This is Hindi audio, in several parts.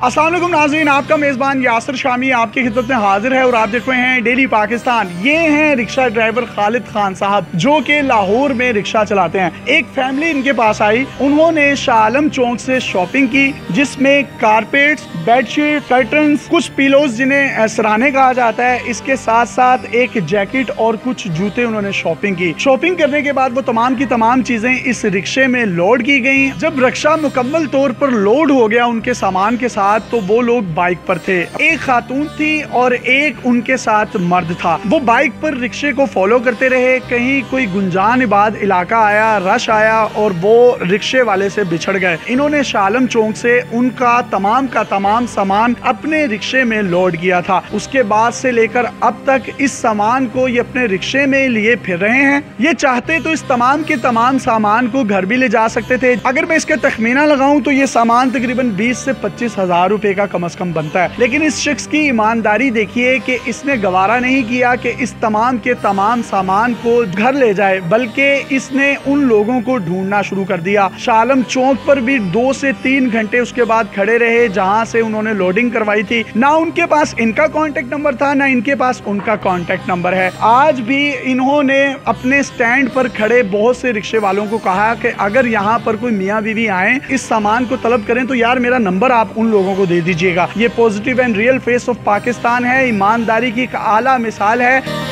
अस्सलाम वालेकुम नाज़रीन, आपका मेज़बान यासिर शामी आपकी खिदमत में हाजिर है और आप देख रहे हैं डेली पाकिस्तान। ये हैं रिक्शा ड्राइवर खालिद खान साहब जो कि लाहौर में रिक्शा चलाते हैं। एक फैमिली इनके पास आई, उन्होंने शाह आलम चौक से शॉपिंग की जिसमें कारपेट्स, बेडशीट, कर्टन्स, कुछ पिलोज जिन्हें सराहने कहा जाता है, इसके साथ साथ एक जैकेट और कुछ जूते उन्होंने शॉपिंग की। शॉपिंग करने के बाद वो तमाम की तमाम चीजें इस रिक्शे में लोड की गई। जब रिक्शा मुकम्मल तौर पर लोड हो गया उनके सामान के साथ, तो वो लोग बाइक पर थे। एक खातून थी और एक उनके साथ मर्द था। वो बाइक पर रिक्शे को फॉलो करते रहे। कहीं कोई गुंजान इबाद इलाका आया, रश आया और वो रिक्शे वाले से बिछड़ गए। इन्होंने शाह आलम चौक से उनका तमाम का तमाम सामान अपने रिक्शे में लोड किया था। उसके बाद से लेकर अब तक इस सामान को ये अपने रिक्शे में लिए फिर रहे हैं। ये चाहते तो इस तमाम के तमाम सामान को घर भी ले जा सकते थे। अगर मैं इसका तखमीना लगाऊं तो ये सामान तकरीबन 20 से 25 हजार रुपए का कम से कम बनता है। लेकिन इस शख्स की ईमानदारी देखिए कि इसने गवारा नहीं किया कि इस तमाम के तमाम सामान को घर ले जाए, बल्कि इसने उन लोगों को ढूंढना शुरू कर दिया। शाह आलम चौक पर भी 2 से 3 घंटे उसके बाद खड़े रहे जहां से उन्होंने लोडिंग करवाई थी। ना उनके पास इनका कॉन्टेक्ट नंबर था, ना इनके पास उनका कॉन्टेक्ट नंबर है। आज भी इन्होंने अपने स्टैंड पर खड़े बहुत से रिक्शे वालों को कहा कि अगर यहाँ पर कोई मियाँ बीवी आए, इस सामान को तलब करें तो यार मेरा नंबर आप उन लोगों को दे दीजिएगा। ये positive and real face of Pakistan है, ईमानदारी की एक आला मिसाल है।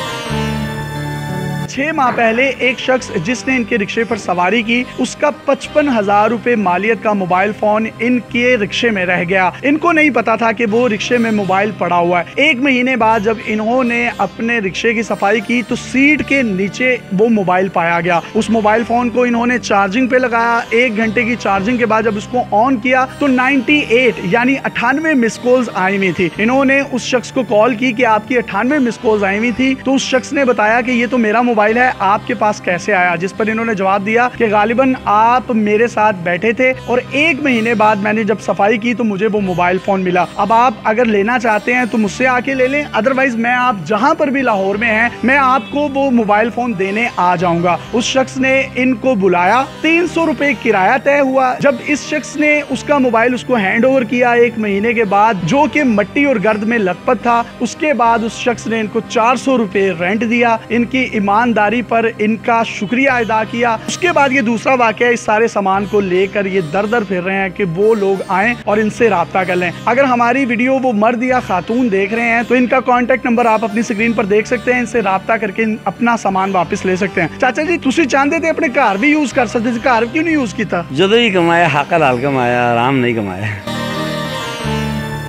6 माह पहले एक शख्स जिसने इनके रिक्शे पर सवारी की, उसका 55,000 रुपए मालियत का मोबाइल फोन इनके रिक्शे में रह गया। इनको नहीं पता था कि वो रिक्शे में मोबाइल पड़ा हुआ है। 1 महीने बाद जब इन्होंने अपने रिक्शे की सफाई की तो सीट के नीचे वो मोबाइल पाया गया। उस मोबाइल फोन को इन्होंने चार्जिंग पे लगाया। 1 घंटे की चार्जिंग के बाद जब उसको ऑन किया तो 98 यानी 98 मिस कॉल्स आई हुई थी। इन्होंने उस शख्स को कॉल की कि आपकी 98 मिस कॉल्स आई हुई थी, तो उस शख्स ने बताया कि ये तो मेरा मोबाइल है, आपके पास कैसे आया? जिस पर इन्होंने जवाब दिया कि गालिबन आप मेरे साथ बैठे थे और 1 महीने बाद मैंने जब सफाई की तो मुझे वो मोबाइल फोन मिला। अब आप अगर लेना चाहते हैं तो मुझसे आके ले लें, अदरवाइज मैं आप जहां पर भी लाहौर में हैं मैं आपको वो मोबाइल फोन देने आ जाऊंगा। उस शख्स ने इनको बुलाया, 300 रुपए किराया तय हुआ। जब इस शख्स ने उसका मोबाइल उसको हैंड ओवर किया 1 महीने के बाद, जो कि मिट्टी और गर्द में लथपथ था, उसके बाद उस शख्स ने इनको 400 रुपए रेंट दिया। इनकी ईमानदारी पर इनका शुक्रिया अदा किया। उसके बाद ये दूसरा वाकया, इस सारे सामान को लेकर ये दर दर फिर रहे हैं कि वो लोग आएं और इनसे राब्ता कर लें। अगर हमारी वीडियो वो मर्द या खातून देख रहे हैं तो इनका कॉन्टेक्ट नंबर आप अपनी स्क्रीन पर देख सकते हैं। इनसे राब्ता करके अपना सामान वापस ले सकते हैं। चाचा जी, तुसी चाहते थे अपने घर भी यूज कर सकते थे, घर क्यों नहीं यूज किया? जो ही कमाया हक हलाल कमाया, आराम नहीं कमाया।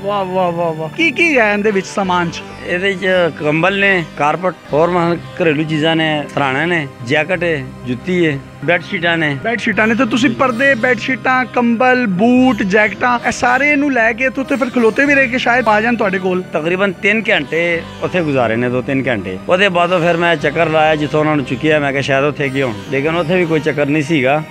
वाह वाह वाह वाह। की है ਇਹਦੇ ਵਿੱਚ ਸਮਾਨ ਚ? ਇਹਦੇ ਚ ਕੰਬਲ ਨੇ, ਕਾਰਪਟ, ਹੋਰ ਘਰੇਲੂ ਚੀਜ਼ਾਂ ਨੇ, ਸਰਾਣੇ ਨੇ, ਜੈਕਟ ਹੈ, ਜੁੱਤੀ ਹੈ, ਬੈਡਸ਼ੀਟਾਂ ਨੇ। ਬੈਡਸ਼ੀਟਾਂ ਨੇ ਤੇ ਤੁਸੀਂ ਪਰਦੇ, ਬੈਡਸ਼ੀਟਾਂ, ਕੰਬਲ, ਬੂਟ, ਜੈਕਟਾਂ ਇਹ ਸਾਰੇ ਇਹਨੂੰ ਲੈ ਕੇ ਉੱਥੇ ਫਿਰ ਖਲੋਤੇ ਵੀ ਰਹੇ ਕਿ ਸ਼ਾਇਦ ਆ ਜਾਣ ਤੁਹਾਡੇ ਕੋਲ? ਤਕਰੀਬਨ 3 ਘੰਟੇ ਉੱਥੇ ਗੁਜ਼ਾਰੇ ਨੇ, 2-3 ਘੰਟੇ। ਉਹਦੇ ਬਾਅਦੋਂ ਫਿਰ ਮੈਂ ਚੱਕਰ ਲਾਇਆ ਜਿੱਥੋਂ ਉਹਨਾਂ ਨੂੰ ਚੁੱਕਿਆ, ਮੈਂ ਕਿਹਾ ਸ਼ਾਇਦ ਉੱਥੇ ਕੀ ਹੋਣ, ਲੇਕਿਨ ਉੱਥੇ ਵੀ ਕੋਈ ਚੱਕਰ ਨਹੀਂ ਸੀਗਾ।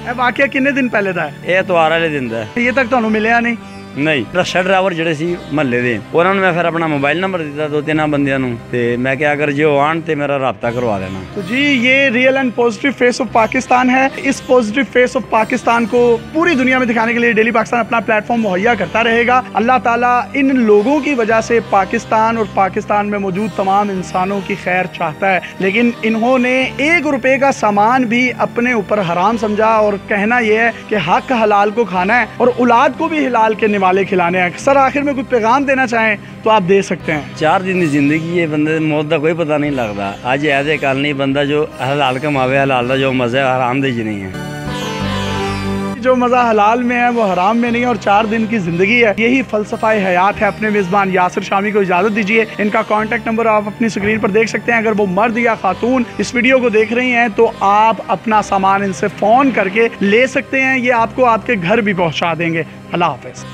ਇਹ ਵਾਕਿਆ ਕਿੰਨੇ ਦਿਨ ਪਹਿਲੇ ਦਾ ਹੈ? ਇਹ ਐਤਵਾਰ ਵਾਲੇ ਦਿਨ ਦਾ। ਇਹ ਤੱਕ ਤੁਹਾਨੂੰ ਮਿਲਿਆ ਨਹੀਂ? नहीं, रिक्शा ड्राइवर ਜਿਹੜੇ ਸੀ ਮਹੱਲੇ ਦੇ, ਉਹਨਾਂ ਨੂੰ ਮੈਂ ਫਿਰ अपना मोबाइल नंबर ਦਿੱਤਾ 2-3 ਬੰਦਿਆਂ ਨੂੰ, ਤੇ मैं क्या अगर जो आन ते मेरा राब्ता करवा देना। तो जी, ये real and positive face of Pakistan है। इस पॉजिटिव फेस ऑफ पाकिस्तान को पूरी दुनिया में दिखाने के लिए डेली पाकिस्तान अपना प्लेटफॉर्म मुहैया करता रहेगा। अल्लाह ताला इन लोगों की वजह से पाकिस्तान और पाकिस्तान में मौजूद तमाम इंसानों की खैर चाहता है, लेकिन इन्होंने 1 रुपए का सामान भी अपने ऊपर हराम समझा और कहना यह है कि हक हलाल को खाना है और औलाद को भी हिलाल के वाले खिलाने हैं। सर, आखिर में कोई पैगाम देना चाहें तो आप दे सकते हैं। 4 दिन की जिंदगी है, बंदे मौत का कोई पता नहीं लगता। आज ऐसे कल नहीं, बंदा जो हलाल कमावे, हलाल का जो मजा है हराम दे नहीं है। जो मज़ा हलाल में है वो हराम में नहीं, और 4 दिन की जिंदगी है। यही फलसफा हयात है। अपने मेज़बान यासिर शामी को इजाज़त दीजिए। इनका कॉन्टेक्ट नंबर आप अपनी स्क्रीन पर देख सकते हैं। अगर वो मर्द या खातून इस वीडियो को देख रही हैं तो आप अपना सामान इनसे फ़ोन करके ले सकते हैं। ये आपको आपके घर भी पहुँचा देंगे। अल्लाह हाफ़िज़।